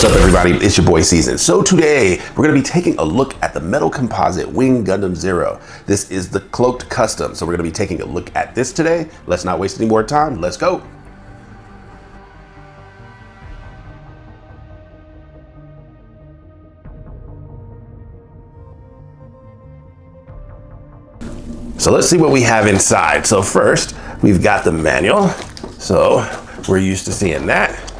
What's up, everybody? It's your boy Season. So today we're going to be taking a look at the Metal Composite Wing Gundam Zero. This is the Cloaked Custom. So we're going to be taking a look at this today. Let's not waste any more time. Let's go. So let's see what we have inside. So first, we've got the manual. So we're used to seeing that.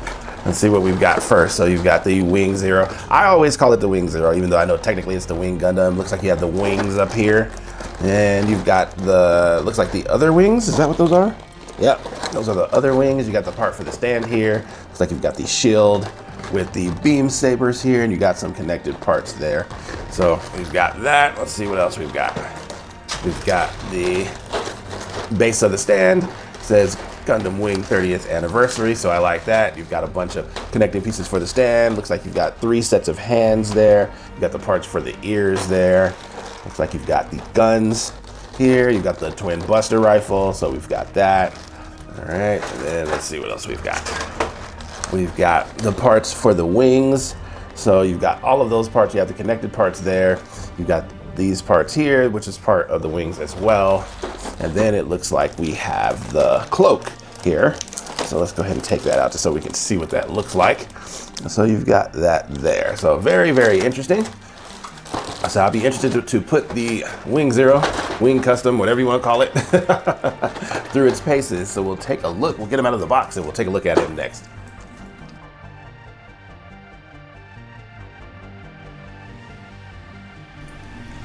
Let's see what we've got first. So you've got the Wing Zero. I always call it the Wing Zero, even though I know technically it's the Wing Gundam. Looks like you have the wings up here. And you've got the, looks like the other wings. Is that what those are? Yep, those are the other wings. You got the part for the stand here. Looks like you've got the shield with the beam sabers here, and you got some connected parts there. So we've got that. Let's see what else we've got. We've got the base of the stand. It says Gundam Wing 30th anniversary, so I like that. You've got a bunch of connecting pieces for the stand. Looks like you've got 3 sets of hands there. You've got the parts for the ears there. Looks like you've got the guns here. You've got the twin buster rifle, so we've got that. All right, and then let's see what else we've got. We've got the parts for the wings. So you've got all of those parts. You have the connected parts there. You've got these parts here, which is part of the wings as well. And then it looks like we have the cloak here. So let's go ahead and take that out just so we can see what that looks like. So you've got that there. So very, very interesting. So I'll be interested to put the Wing Zero, Wing Custom, whatever you want to call it, through its paces. So we'll take a look. We'll get them out of the box and we'll take a look at him next.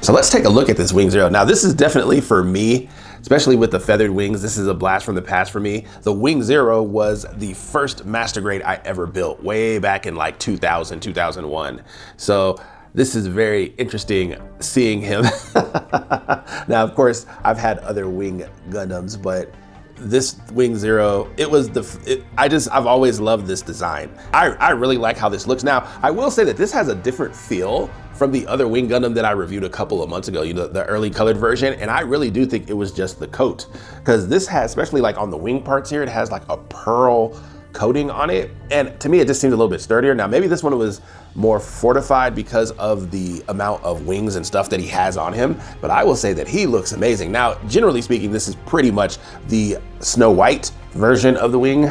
So let's take a look at this Wing Zero. Now this is definitely for me, especially with the feathered wings, this is a blast from the past for me. The Wing Zero was the first master grade I ever built way back in like 2000, 2001. So this is very interesting seeing him. Now, of course, I've had other Wing Gundams, but this Wing Zero, I've always loved this design. I really like how this looks. Now, I will say that this has a different feel from the other Wing Gundam that I reviewed a couple of months ago, you know, the early colored version. And I really do think it was just the coat, because this has, especially like on the wing parts here, it has like a pearl coating on it. And to me, it just seemed a little bit sturdier. Now, maybe this one was more fortified because of the amount of wings and stuff that he has on him, but I will say that he looks amazing. Now, generally speaking, this is pretty much the Snow White version of the Wing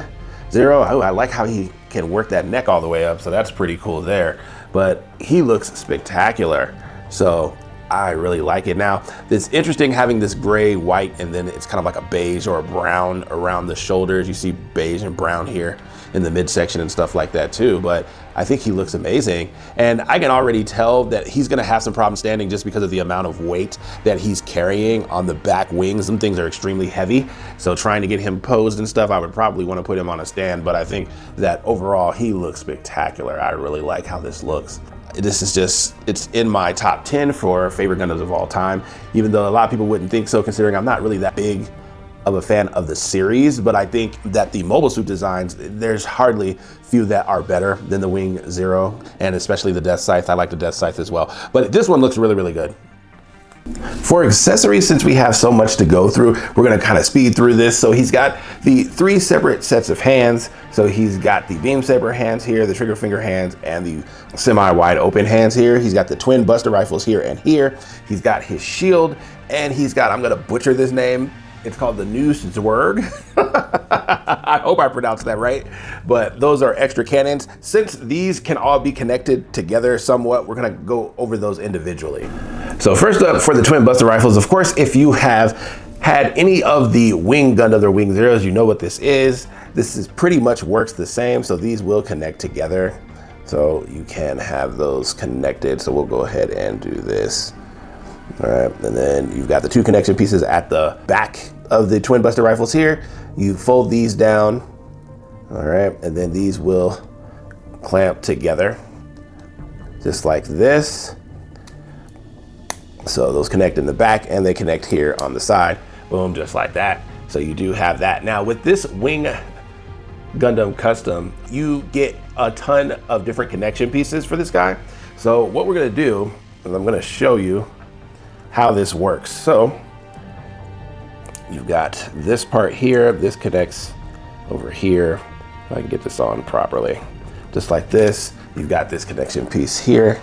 Zero. I like how he can work that neck all the way up, so that's pretty cool there. But he looks spectacular, so I really like it. Now, it's interesting having this gray, white, and then it's kind of like a beige or a brown around the shoulders. You see beige and brown here in the midsection and stuff like that too, but I think he looks amazing. And I can already tell that he's gonna have some problems standing just because of the amount of weight that he's carrying on the back wings. Some things are extremely heavy, so trying to get him posed and stuff, I would probably want to put him on a stand, but I think that overall he looks spectacular. I really like how this looks. This is just, it's in my top 10 for favorite Gundams of all time, even though a lot of people wouldn't think so, considering I'm not really that big of a fan of the series, but I think that the mobile suit designs, there's hardly few that are better than the Wing Zero, and especially the Death Scythe. I like the Death Scythe as well, but this one looks really, really good. For accessories, since we have so much to go through, we're gonna kind of speed through this. So he's got the 3 separate sets of hands. So he's got the beam saber hands here, the trigger finger hands, and the semi-wide open hands here. He's got the twin buster rifles here and here. He's got his shield, and he's got, I'm gonna butcher this name, it's called the Drei Zwerg. I hope I pronounced that right, but those are extra cannons. Since these can all be connected together somewhat, we're gonna go over those individually. So first up, for the twin buster rifles, of course, if you have had any of the Wing Gundam or Wing Zeros, you know what this is. This is pretty much works the same, so these will connect together. So you can have those connected. So we'll go ahead and do this. All right, and then you've got the 2 connection pieces at the back of the twin buster rifles here. You fold these down, all right, and then these will clamp together, just like this. So those connect in the back and they connect here on the side, boom, just like that. So you do have that. Now with this Wing Gundam Custom, you get a ton of different connection pieces for this guy. So what we're gonna do is I'm gonna show you how this works. So you've got this part here, this connects over here. If I can get this on properly. just like this. You've got this connection piece here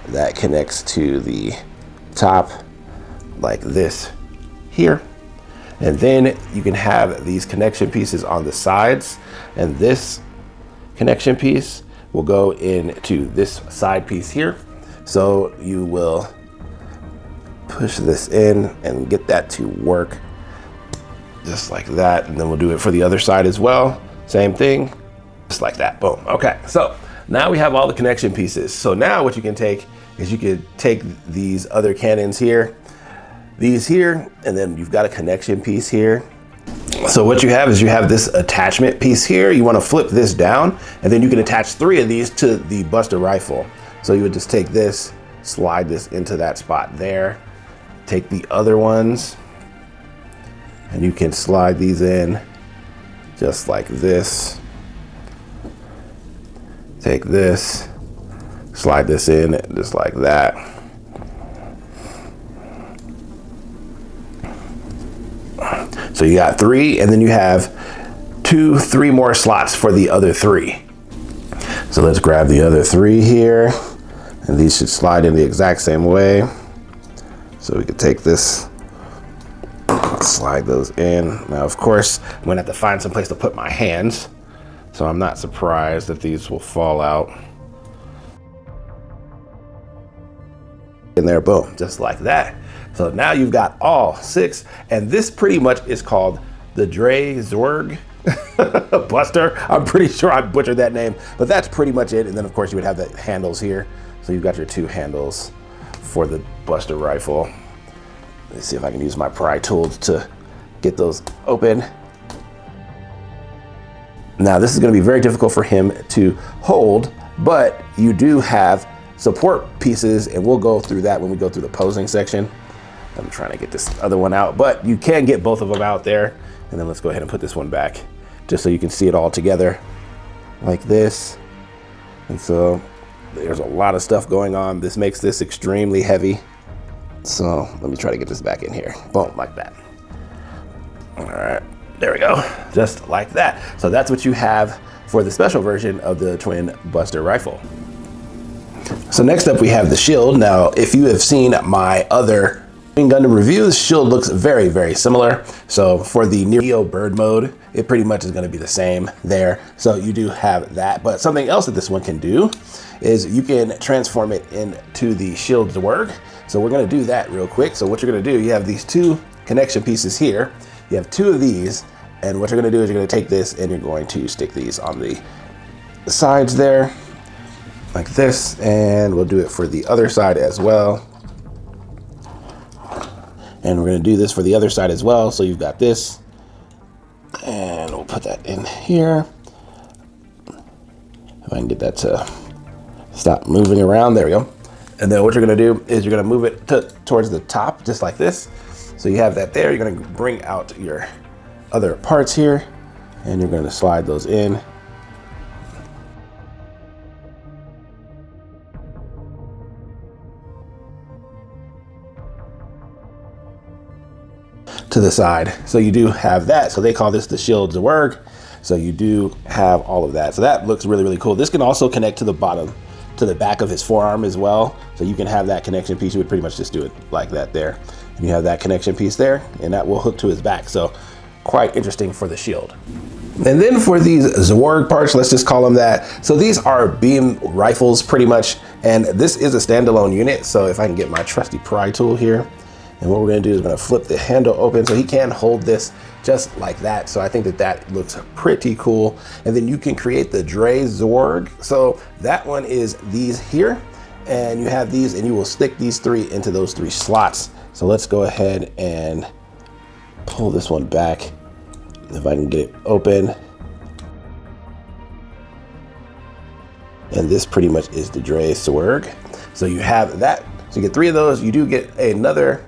that connects to the top like this here. And then you can have these connection pieces on the sides, and this connection piece will go into this side piece here. So you will push this in and get that to work just like that. And then we'll do it for the other side as well. Same thing, just like that, boom. Okay, so now we have all the connection pieces. So now what you can take is you could take these other cannons here, these here, and then you've got a connection piece here. So what you have is you have this attachment piece here. You want to flip this down, and then you can attach 3 of these to the Buster rifle. So you would just take this, slide this into that spot there, take the other ones, and you can slide these in just like this. Take this, slide this in just like that. So you got 3, and then you have 3 more slots for the other 3. So let's grab the other 3 here, and these should slide in the exact same way. So we could take this, slide those in. Now, of course, I'm gonna have to find some place to put my hands, so I'm not surprised that these will fall out. In there, boom, just like that. So now you've got all 6, and this pretty much is called the Drei Zwerg Buster. I'm pretty sure I butchered that name, but that's pretty much it. And then of course you would have the handles here. So you've got your 2 handles for the Buster rifle. Let's see if I can use my pry tools to get those open. Now this is going to be very difficult for him to hold, but you do have support pieces, and we'll go through that when we go through the posing section. I'm trying to get this other one out, but you can get both of them out there. And then let's go ahead and put this one back just so you can see it all together like this. And so there's a lot of stuff going on. This makes this extremely heavy. So let me try to get this back in here. Boom, like that. All right, there we go, just like that. So that's what you have for the special version of the Twin Buster rifle. So next up we have the shield. Now, if you have seen my other Gundam review, the shield looks very, very similar. So for the Neo bird mode, it pretty much is going to be the same there. So you do have that, but something else that this one can do is you can transform it into the Shield Zwerg. So we're going to do that real quick. So what you're going to do, you have these 2 connection pieces here. You have 2 of these, and what you're going to do is you're going to take this and you're going to stick these on the sides there like this, and we'll do it for the other side as well. And we're going to do this for the other side as well. So you've got this, and we'll put that in here. If I can get that to stop moving around, there we go. And then what you're going to do is you're going to move it towards the top, just like this. So you have that there. You're going to bring out your other parts here, and you're going to slide those in. To the side. So you do have that. So they call this the Shield Zwerg. So you do have all of that. So that looks really, really cool. This can also connect to the bottom, to the back of his forearm as well. So you can have that connection piece. You would pretty much just do it like that there. And you have that connection piece there, and that will hook to his back. So quite interesting for the shield. And then for these Zwerg parts, let's just call them that. So these are beam rifles pretty much, and this is a standalone unit. So if I can get my trusty pry tool here, and what we're gonna do is we're gonna flip the handle open so he can hold this just like that. So I think that that looks pretty cool. And then you can create the Drei Zwerg. So that one is these here, and you have these, and you will stick these 3 into those 3 slots. So let's go ahead and pull this one back. If I can get it open. And this pretty much is the Drei Zwerg. So you have that. So you get 3 of those. You do get another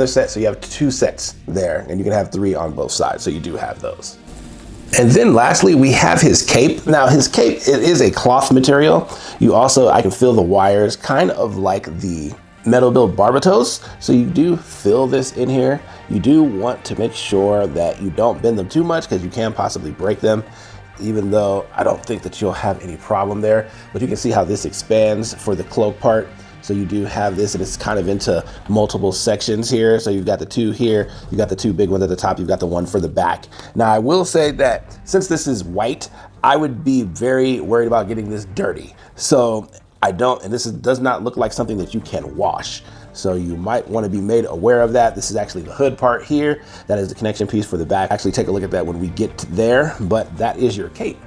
set. So you have 2 sets there, and you can have 3 on both sides. So you do have those. And then lastly, we have his cape. Now his cape, it is a cloth material. I can feel the wires, kind of like the Metal Build Barbatos. So you do fill this in here. You do want to make sure that you don't bend them too much because you can possibly break them. even though I don't think that you'll have any problem there. But you can see how this expands for the cloak part. So you do have this, and it's kind of into multiple sections here. So you've got the two here, you got the two big ones at the top, you've got the one for the back. Now I will say that since this is white, I would be very worried about getting this dirty. So I don't, and does not look like something that you can wash. So you might want to be made aware of that. This is actually the hood part here. That is the connection piece for the back. Actually take a look at that when we get there, but that is your cape.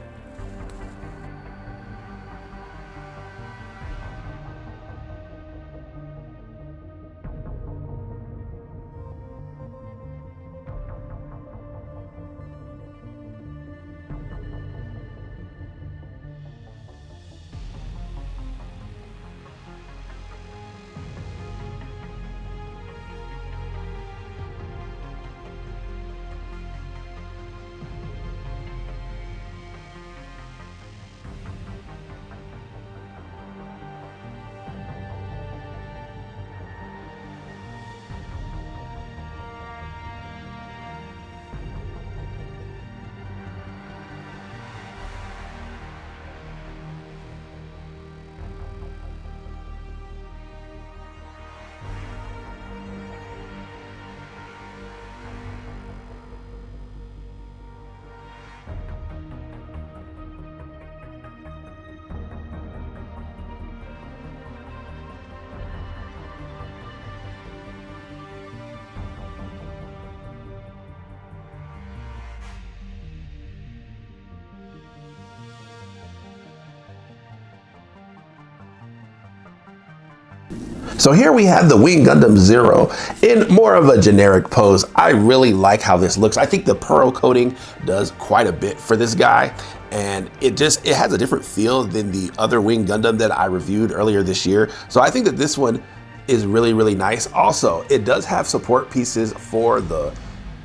So here we have the Wing Gundam Zero in more of a generic pose. I really like how this looks. I think the pearl coating does quite a bit for this guy, and it has a different feel than the other Wing Gundam that I reviewed earlier this year. So I think that this one is really, really nice. Also, it does have support pieces for the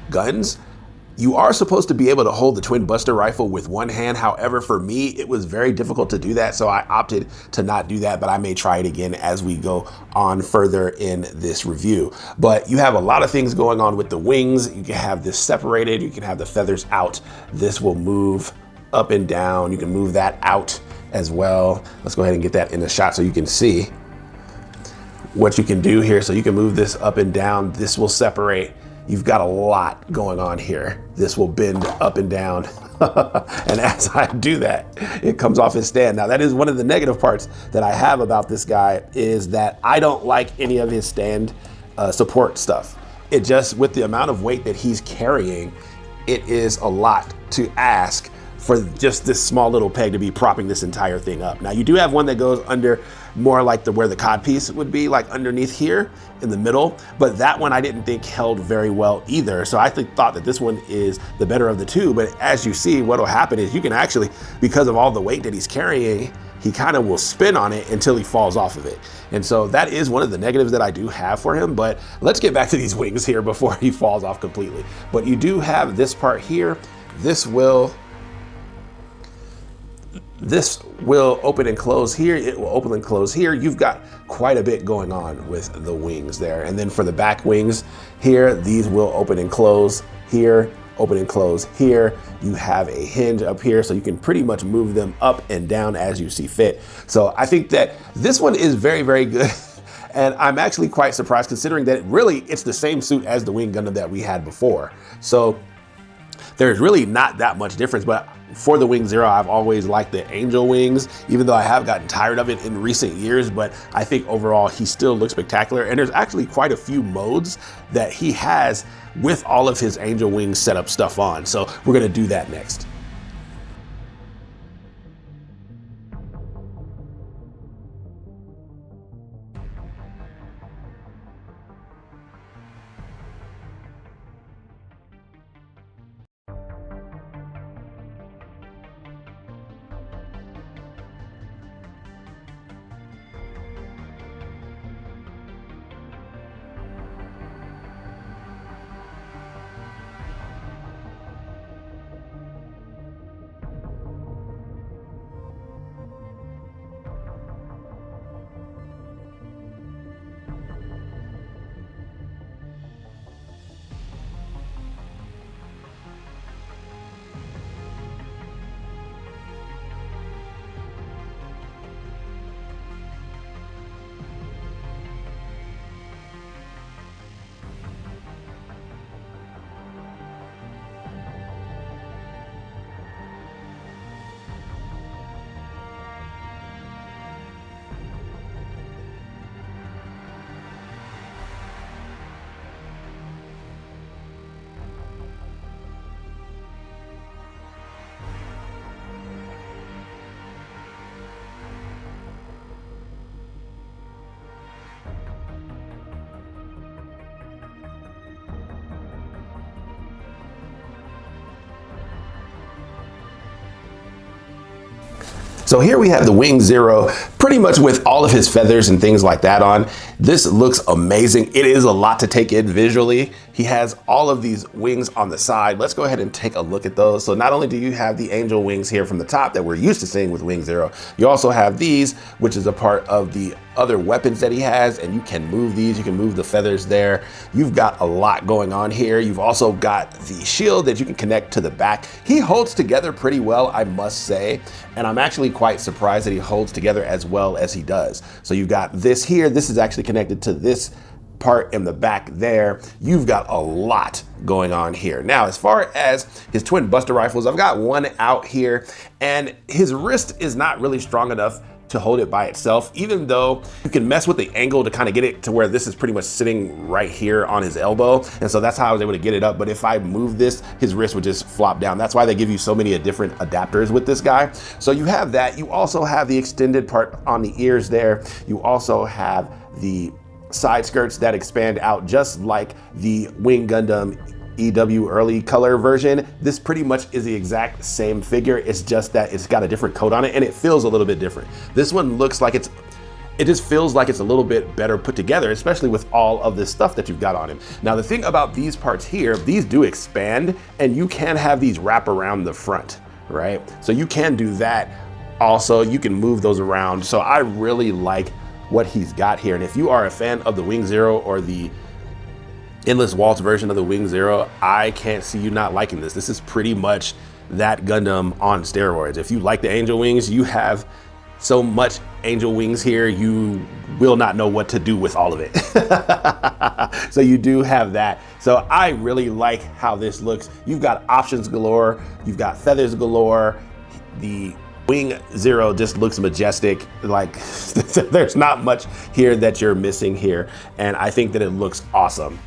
guns. You are supposed to be able to hold the twin buster rifle with one hand. However, for me, it was very difficult to do that. So I opted to not do that, but I may try it again as we go on further in this review. But you have a lot of things going on with the wings. You can have this separated. You can have the feathers out. This will move up and down. You can move that out as well. Let's go ahead and get that in the shot so you can see what you can do here. So you can move this up and down. This will separate. You've got a lot going on here. This will bend up and down. And as I do that, it comes off his stand. Now that is one of the negative parts that I have about this guy, is that I don't like any of his stand support stuff. It just, with the amount of weight that he's carrying, it is a lot to ask for just this small little peg to be propping this entire thing up. Now you do have one that goes under more like where the cod piece would be, like underneath here in the middle, but that one I didn't think held very well either. So I thought that this one is the better of the two, but as you see, what will happen is you can actually, because of all the weight that he's carrying, he kind of will spin on it until he falls off of it. And so that is one of the negatives that I do have for him, but let's get back to these wings here before he falls off completely. But you do have this part here. This will open and close here. It will open and close here. You've got quite a bit going on with the wings there. And then for the back wings here, these will open and close here, open and close here. You have a hinge up here, so you can pretty much move them up and down as you see fit. So I think that this one is very, very good. And I'm actually quite surprised, considering that it's the same suit as the Wing Gundam that we had before. So there's really not that much difference, but for the Wing Zero, I've always liked the angel wings, even though I have gotten tired of it in recent years, but I think overall he still looks spectacular. And there's actually quite a few modes that he has with all of his angel wings setup stuff on. So we're gonna do that next. So here we have the Wing Zero, pretty much with all of his feathers and things like that on. This looks amazing. It is a lot to take in visually. He has all of these wings on the side. Let's go ahead and take a look at those. So not only do you have the angel wings here from the top that we're used to seeing with Wing Zero, you also have these, which is a part of the other weapons that he has, and you can move these, you can move the feathers there. You've got a lot going on here. You've also got the shield that you can connect to the back. He holds together pretty well, I must say, and I'm actually quite surprised that he holds together as well as he does. So you've got this here, this is actually connected to this part in the back there. You've got a lot going on here. Now, as far as his twin buster rifles, I've got one out here, and his wrist is not really strong enough to hold it by itself, even though you can mess with the angle to kind of get it to where this is pretty much sitting right here on his elbow. And so that's how I was able to get it up. But if I move this, his wrist would just flop down. That's why they give you so many different adapters with this guy. So you have that. You also have the extended part on the ears there. You also have the side skirts that expand out just like the Wing Gundam EW early color version. This pretty much is the exact same figure. It's just that it's got a different coat on it and it feels a little bit different. This one looks like it just feels like it's a little bit better put together, especially with all of this stuff that you've got on him. Now, the thing about these parts here, these do expand and you can have these wrap around the front, right? So you can do that. Also, you can move those around. So I really like what he's got here. And if you are a fan of the Wing Zero or the Endless Waltz version of the Wing Zero, I can't see you not liking this. This is pretty much that Gundam on steroids. If you like the angel wings, you have so much angel wings here, you will not know what to do with all of it. So you do have that. So I really like how this looks. You've got options galore, you've got feathers galore. The Wing Zero just looks majestic. Like there's not much here that you're missing here. And I think that it looks awesome.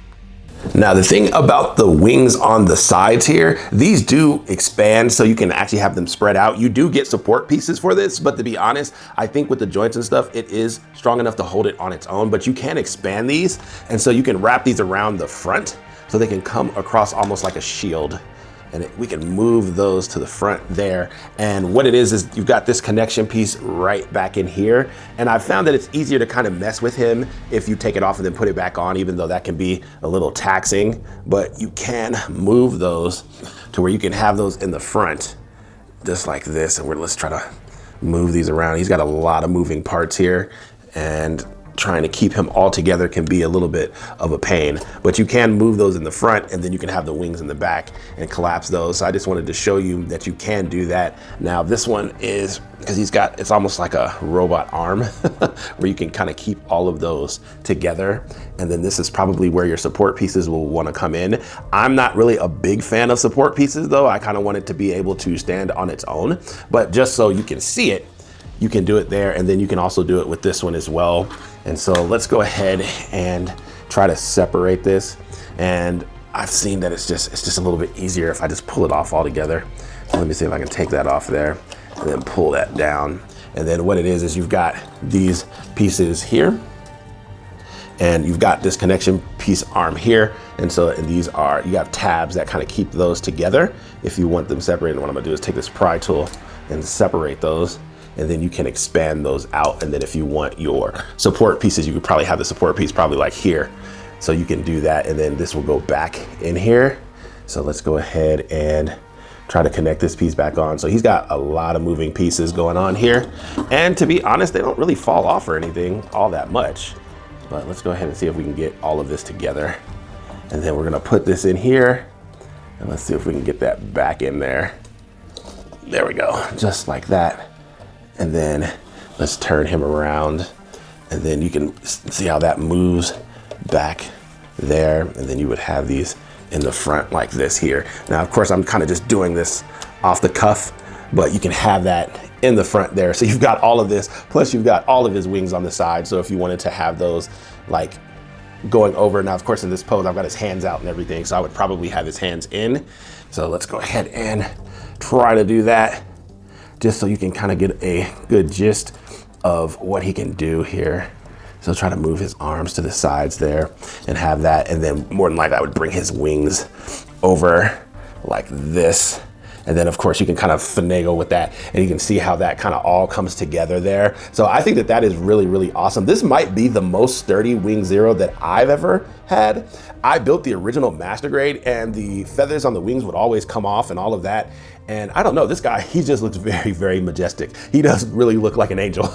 Now, the thing about the wings on the sides here, these do expand so you can actually have them spread out. You do get support pieces for this, but to be honest, I think with the joints and stuff, it is strong enough to hold it on its own, but you can expand these. And so you can wrap these around the front so they can come across almost like a shield. And we can move those to the front there. And what it is you've got this connection piece right back in here. And I've found that it's easier to kind of mess with him if you take it off and then put it back on, even though that can be a little taxing. But you can move those to where you can have those in the front, just like this. And let's try to move these around. He's got a lot of moving parts here, and trying to keep him all together can be a little bit of a pain, but you can move those in the front and then you can have the wings in the back and collapse those. So I just wanted to show you that you can do that. Now this one is, because it's almost like a robot arm where you can kind of keep all of those together. And then this is probably where your support pieces will want to come in. I'm not really a big fan of support pieces though. I kind of want it to be able to stand on its own, but just so you can see it, you can do it there. And then you can also do it with this one as well. And so let's go ahead and try to separate this. And I've seen that it's just a little bit easier if I just pull it off altogether. So let me see if I can take that off there and then pull that down. And then what it is you've got these pieces here, and you've got this connection piece arm here. And so you have tabs that kind of keep those together if you want them separated. What I'm gonna do is take this pry tool and separate those. And then you can expand those out. And then if you want your support pieces, you could probably have the support piece probably like here. So you can do that. And then this will go back in here. So let's go ahead and try to connect this piece back on. So he's got a lot of moving pieces going on here. And to be honest, they don't really fall off or anything all that much. But let's go ahead and see if we can get all of this together. And then we're gonna put this in here. And let's see if we can get that back in there. There we go, just like that. And then let's turn him around, and then you can see how that moves back there. And then you would have these in the front like this here. Now, of course, I'm kind of just doing this off the cuff, but you can have that in the front there. So you've got all of this, plus you've got all of his wings on the side. So if you wanted to have those like going over, now of course in this pose, I've got his hands out and everything. So I would probably have his hands in. So let's go ahead and try to do that, just so you can kind of get a good gist of what he can do here. So try to move his arms to the sides there and have that. And then more than likely I would bring his wings over like this. And then of course you can kind of finagle with that, and you can see how that kind of all comes together there. So I think that that is really, really awesome. This might be the most sturdy Wing Zero that I've ever had. I built the original master grade, and the feathers on the wings would always come off and all of that. And I don't know, this guy, he just looks very, very majestic. He does really look like an angel.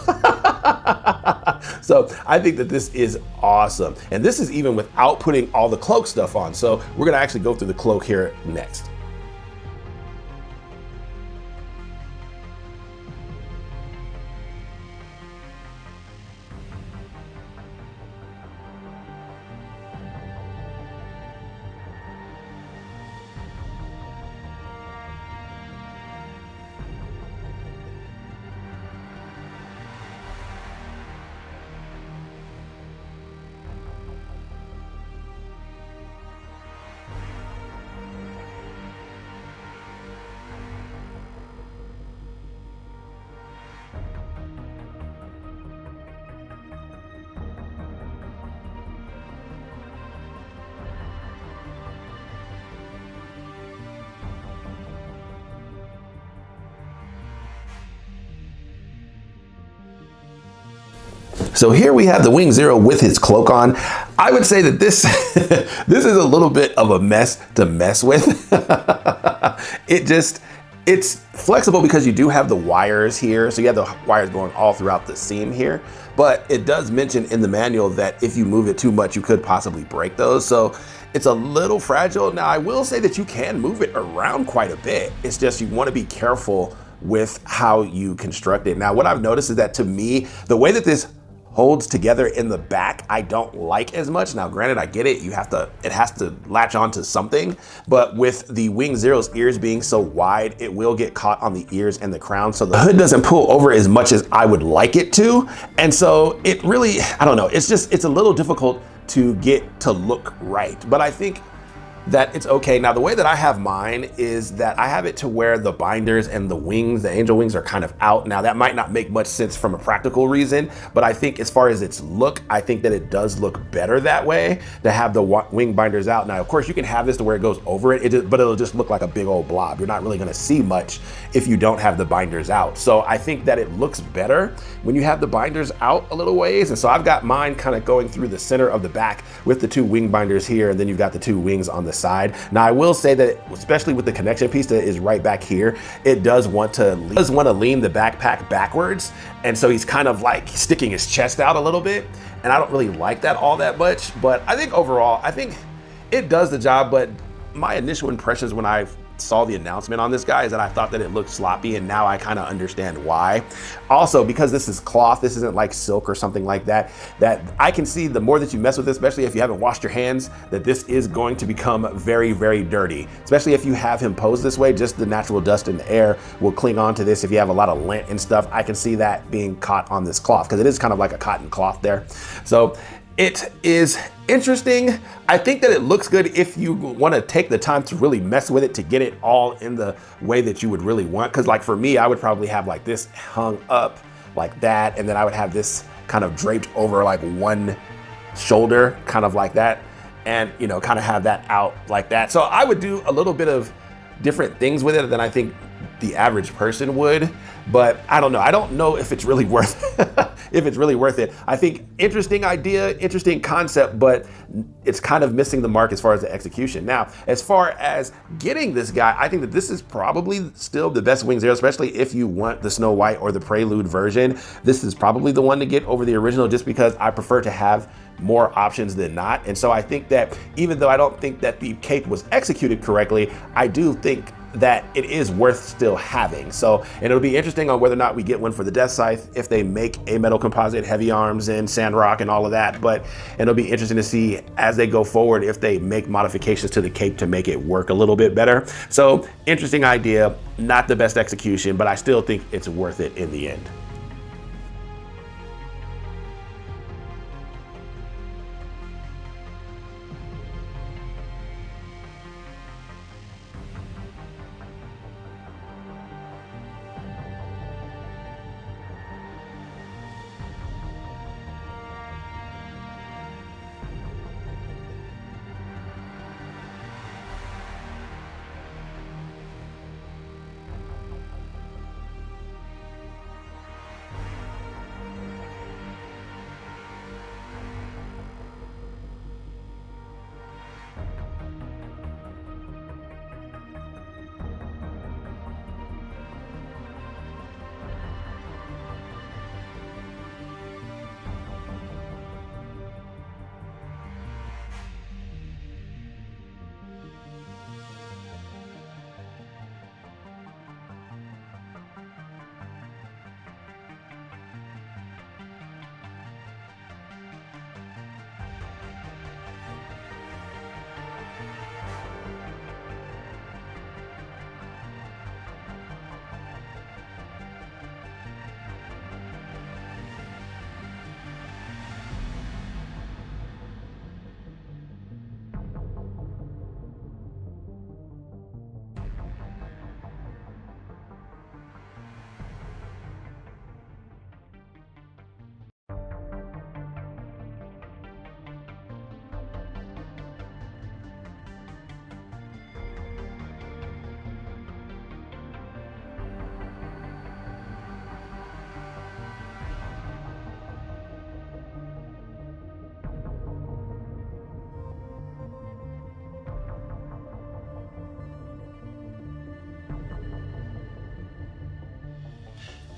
So I think that this is awesome. And this is even without putting all the cloak stuff on. So we're gonna actually go through the cloak here next. So here we have the Wing Zero with his cloak on. I would say that this this is a little bit of a mess to mess with. It's flexible because you do have the wires here. So you have the wires going all throughout the seam here, but it does mention in the manual that if you move it too much, you could possibly break those. So it's a little fragile. Now I will say that you can move it around quite a bit. It's just you want to be careful with how you construct it. Now what I've noticed is that, to me, the way that this holds together in the back, I don't like as much. Now granted, I get it, it has to latch onto something, but with the Wing Zero's ears being so wide, it will get caught on the ears and the crown, so the hood doesn't pull over as much as I would like it to. And so it really, I don't know, it's a little difficult to get to look right, but I think that it's okay. Now, the way that I have mine is that I have it to where the binders and the wings, the angel wings, are kind of out. Now, that might not make much sense from a practical reason, but I think as far as its look, I think that it does look better that way, to have the wing binders out. Now, of course, you can have this to where it goes over it, but it'll just look like a big old blob. You're not really gonna see much if you don't have the binders out. So I think that it looks better when you have the binders out a little ways. And so I've got mine kind of going through the center of the back with the two wing binders here, and then you've got the two wings on the side. Now I will say that, especially with the connection piece that is right back here, it does want to lean the backpack backwards, and so he's kind of like sticking his chest out a little bit, and I don't really like that all that much. But I think overall, I think it does the job. But my initial impressions when I saw the announcement on this guy is that I thought that it looked sloppy, and now I kind of understand why. Also, because this is cloth, this isn't like silk or something like that, that I can see the more that you mess with this, especially if you haven't washed your hands, that this is going to become very, very dirty. Especially if you have him posed this way, just the natural dust in the air will cling on to this. If you have a lot of lint and stuff, I can see that being caught on this cloth, because it is kind of like a cotton cloth there. So it is interesting. I think that it looks good if you want to take the time to really mess with it to get it all in the way that you would really want. Because like for me, I would probably have like this hung up like that, and then I would have this kind of draped over like one shoulder, kind of like that, and kind of have that out like that. So I would do a little bit of different things with it than I think the average person would. But I don't know. I don't know if it's really worth if it's really worth it. I think interesting idea, interesting concept, but it's kind of missing the mark as far as the execution. Now, as far as getting this guy, I think that this is probably still the best Wing Zero, especially if you want the Snow White or the Prelude version. This is probably the one to get over the original, just because I prefer to have more options than not. And so I think that even though I don't think that the cape was executed correctly, I do think that it is worth still having. So, and it'll be interesting on whether or not we get one for the Death Scythe, if they make a metal composite, heavy arms and sandrock and all of that. But it'll be interesting to see as they go forward if they make modifications to the cape to make it work a little bit better. So interesting idea, not the best execution, but I still think it's worth it in the end.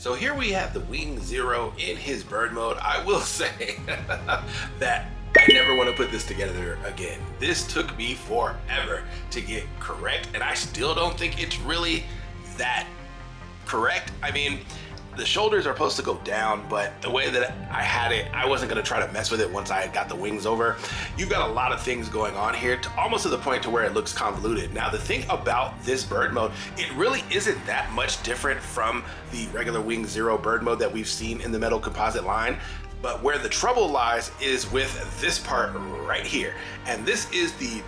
So here we have the Wing Zero in his bird mode. I will say that I never want to put this together again. This took me forever to get correct, and I still don't think it's really that correct. I mean, the shoulders are supposed to go down, but the way that I had it, I wasn't gonna try to mess with it once I had got the wings over. You've got a lot of things going on here, almost to the point to where it looks convoluted. Now, the thing about this bird mode, it really isn't that much different from the regular Wing Zero bird mode that we've seen in the Metal Composite line. But where the trouble lies is with this part right here. And this is the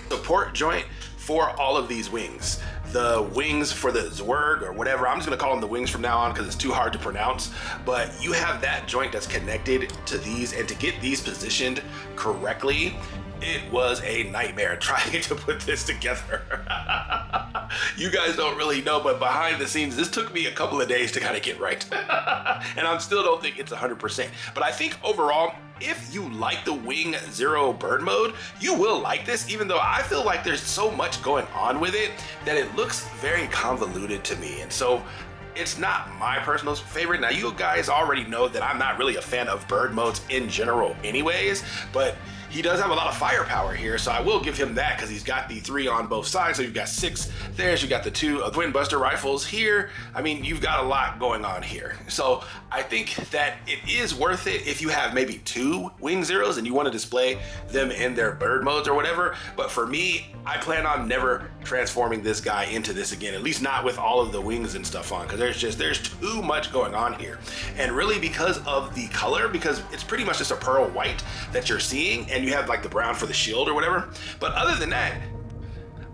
support joint for all of these wings. The wings for the Zwerg or whatever, I'm just gonna call them the wings from now on because it's too hard to pronounce, but you have that joint that's connected to these, and to get these positioned correctly, it was a nightmare trying to put this together. You guys don't really know, but behind the scenes, this took me a couple of days to kind of get right. And I still don't think it's 100%. But I think overall, if you like the Wing Zero bird mode, you will like this, even though I feel like there's so much going on with it that it looks very convoluted to me. And so it's not my personal favorite. Now, you guys already know that I'm not really a fan of bird modes in general anyways, but he does have a lot of firepower here, so I will give him that because he's got the 3 on both sides. So you've got 6 there, you got the 2 twin buster rifles here. I mean, you've got a lot going on here. So I think that it is worth it if you have maybe 2 Wing Zeros and you want to display them in their bird modes or whatever. But for me, I plan on never transforming this guy into this again, at least not with all of the wings and stuff on, because there's too much going on here. And really because of the color, because it's pretty much just a pearl white that you're seeing, and you have like the brown for the shield or whatever. But other than that,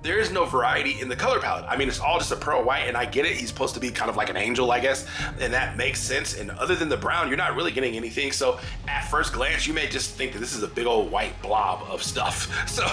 there is no variety in the color palette. I mean, it's all just a pearl white, and I get it. He's supposed to be kind of like an angel, I guess, and that makes sense. And other than the brown, you're not really getting anything. So at first glance, you may just think that this is a big old white blob of stuff. So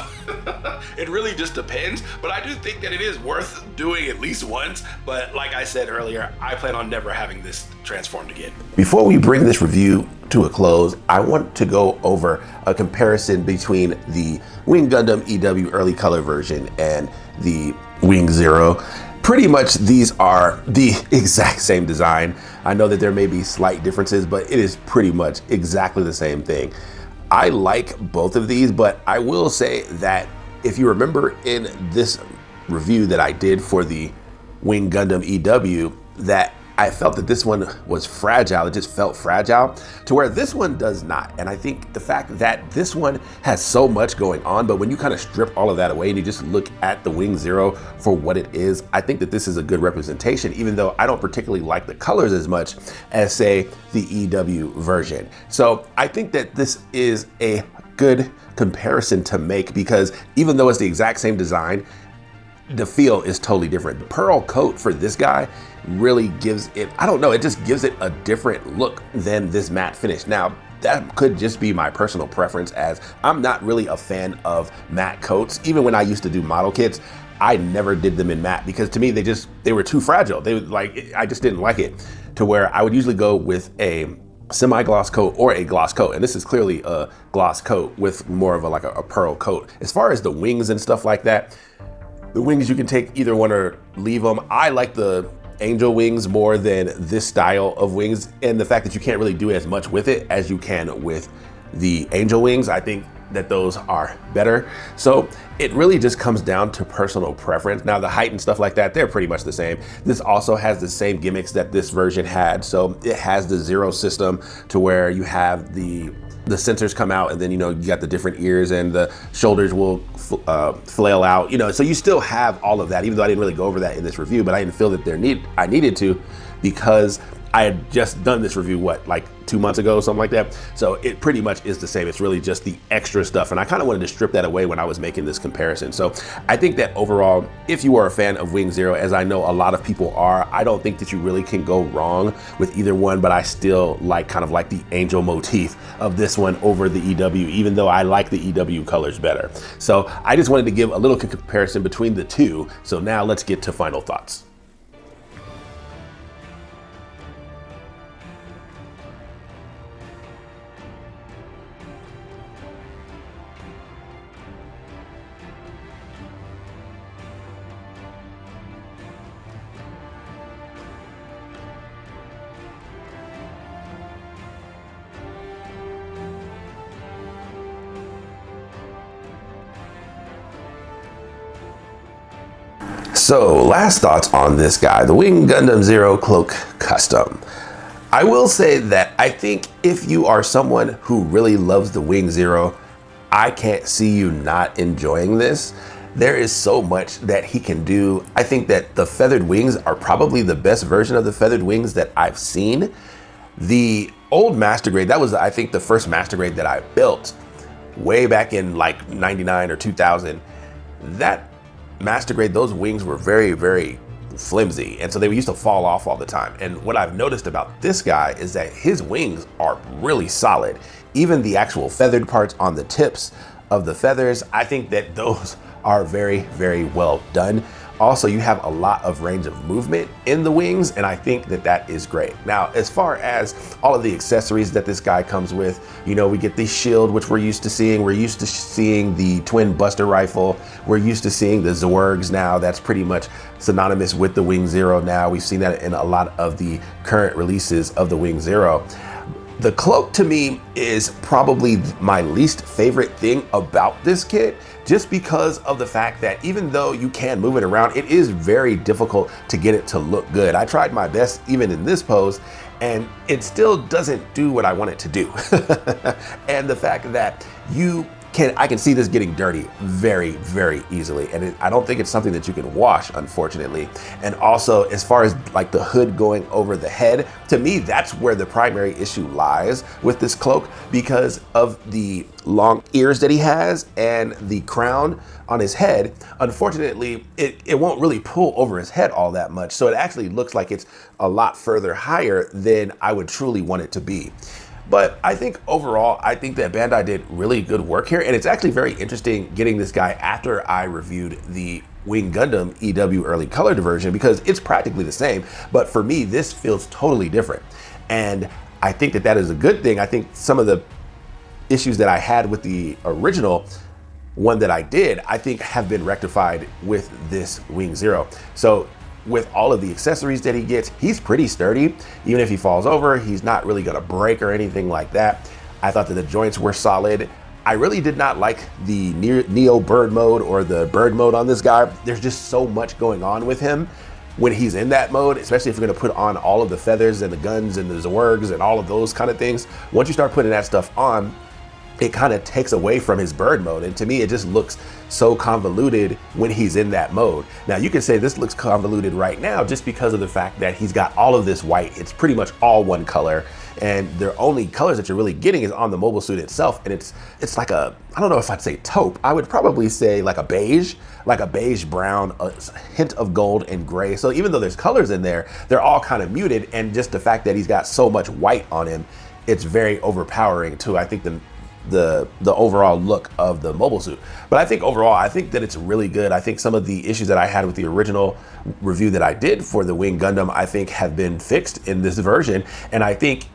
it really just depends. But I do think that it is worth doing at least once. But like I said earlier, I plan on never having this transformed again. Before we bring this review to a close, I want to go over a comparison between the Wing Gundam EW early color version and the Wing Zero. Pretty much these are the exact same design. I know that there may be slight differences, but it is pretty much exactly the same thing. I like both of these, but I will say that if you remember in this review that I did for the Wing Gundam EW, that I felt that this one was fragile. It just felt fragile, to where this one does not. And I think the fact that this one has so much going on, but when you kind of strip all of that away and you just look at the Wing Zero for what it is, I think that this is a good representation, even though I don't particularly like the colors as much as, say, the EW version. So I think that this is a good comparison to make, because even though it's the exact same design, the feel is totally different. The pearl coat for this guy really gives it, I don't know, it just gives it a different look than this matte finish. Now, that could just be my personal preference, as I'm not really a fan of matte coats. Even when I used to do model kits, I never did them in matte because to me, they were too fragile. I just didn't like it, to where I would usually go with a semi-gloss coat or a gloss coat, and this is clearly a gloss coat with more of a pearl coat. As far as the wings and stuff like that, the wings, you can take either one or leave them. I like the angel wings more than this style of wings, and the fact that you can't really do as much with it as you can with the angel wings, I think that those are better. So it really just comes down to personal preference. Now, the height and stuff like that, they're pretty much the same. This also has the same gimmicks that this version had. So it has the Zero system, to where you have the sensors come out, and then you got the different ears, and the shoulders will flail out, so you still have all of that, even though I didn't really go over that in this review. But I didn't feel that I needed to, because I had just done this review, like 2 months ago, something like that. So it pretty much is the same. It's really just the extra stuff. And I kind of wanted to strip that away when I was making this comparison. So I think that overall, if you are a fan of Wing Zero, as I know a lot of people are, I don't think that you really can go wrong with either one, but I still like kind of like the angel motif of this one over the EW, even though I like the EW colors better. So I just wanted to give a little comparison between the two. So now let's get to final thoughts. So last thoughts on this guy, the Wing Gundam Zero Cloaked Custom. I will say that I think if you are someone who really loves the Wing Zero, I can't see you not enjoying this. There is so much that he can do. I think that the feathered wings are probably the best version of the feathered wings that I've seen. The old master grade, that was I think the first master grade that I built way back in like 99 or 2000. That master grade, those wings were very, very flimsy, and so they used to fall off all the time. And what I've noticed about this guy is that his wings are really solid. Even the actual feathered parts on the tips of the feathers, I think that those are very, very well done. Also, you have a lot of range of movement in the wings, and I think that that is great. Now, as far as all of the accessories that this guy comes with, you know, we get the shield, which we're used to seeing. We're used to seeing the twin buster rifle. We're used to seeing the Zwergs now. That's pretty much synonymous with the Wing Zero now. We've seen that in a lot of the current releases of the Wing Zero. The cloak to me is probably my least favorite thing about this kit, just because of the fact that even though you can move it around, it is very difficult to get it to look good. I tried my best even in this pose, and it still doesn't do what I want it to do. And the fact that I can see this getting dirty very, very easily. And I don't think it's something that you can wash, unfortunately. And also, as far as like the hood going over the head, to me, that's where the primary issue lies with this cloak, because of the long ears that he has and the crown on his head. Unfortunately, it won't really pull over his head all that much. So it actually looks like it's a lot further higher than I would truly want it to be. But I think overall, I think that Bandai did really good work here. And it's actually very interesting getting this guy after I reviewed the Wing Gundam EW early colored version, because it's practically the same. But for me, this feels totally different. And I think that that is a good thing. I think some of the issues that I had with the original one that I did, I think have been rectified with this Wing Zero. So with all of the accessories that he gets, he's pretty sturdy. Even if he falls over, he's not really gonna break or anything like that. I thought that the joints were solid. I really did not like the Neo bird mode or the bird mode on this guy. There's just so much going on with him when he's in that mode, especially if you're gonna put on all of the feathers and the guns and the Zwergs and all of those kind of things. Once you start putting that stuff on, it kind of takes away from his bird mode. And to me, it just looks so convoluted when he's in that mode. Now, you can say this looks convoluted right now just because of the fact that he's got all of this white. It's pretty much all one color. And the only colors that you're really getting is on the mobile suit itself. And it's like a, I don't know if I'd say taupe. I would probably say like a beige brown, a hint of gold and gray. So even though there's colors in there, they're all kind of muted. And just the fact that he's got so much white on him, it's very overpowering to, I think, the overall look of the mobile suit. But I think overall, I think that it's really good. I think some of the issues that I had with the original review that I did for the Wing Gundam, I think have been fixed in this version. And I think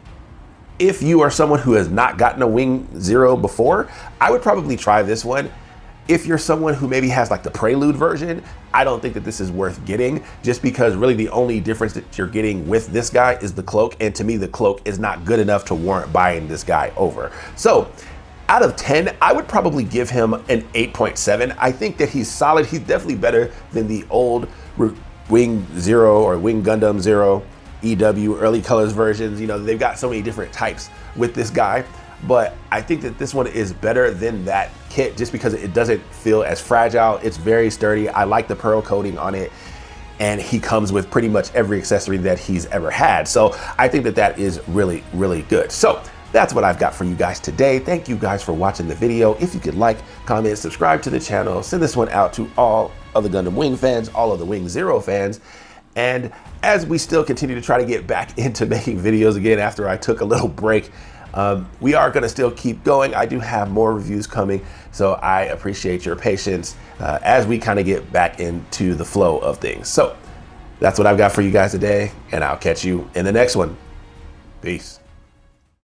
if you are someone who has not gotten a Wing Zero before, I would probably try this one. If you're someone who maybe has like the Prelude version, I don't think that this is worth getting, just because really the only difference that you're getting with this guy is the cloak. And to me, the cloak is not good enough to warrant buying this guy over. So out of 10, I would probably give him an 8.7. I think that he's solid. He's definitely better than the old Wing Zero or Wing Gundam Zero EW early colors versions. You know, they've got so many different types with this guy. But I think that this one is better than that kit just because it doesn't feel as fragile. It's very sturdy. I like the pearl coating on it. And he comes with pretty much every accessory that he's ever had. So I think that that is really, really good. So that's what I've got for you guys today. Thank you guys for watching the video. If you could like, comment, subscribe to the channel, send this one out to all of the Gundam Wing fans, all of the Wing Zero fans. And as we still continue to try to get back into making videos again after I took a little break, we are gonna still keep going. I do have more reviews coming, so I appreciate your patience as we kind of get back into the flow of things. So that's what I've got for you guys today, and I'll catch you in the next one. Peace.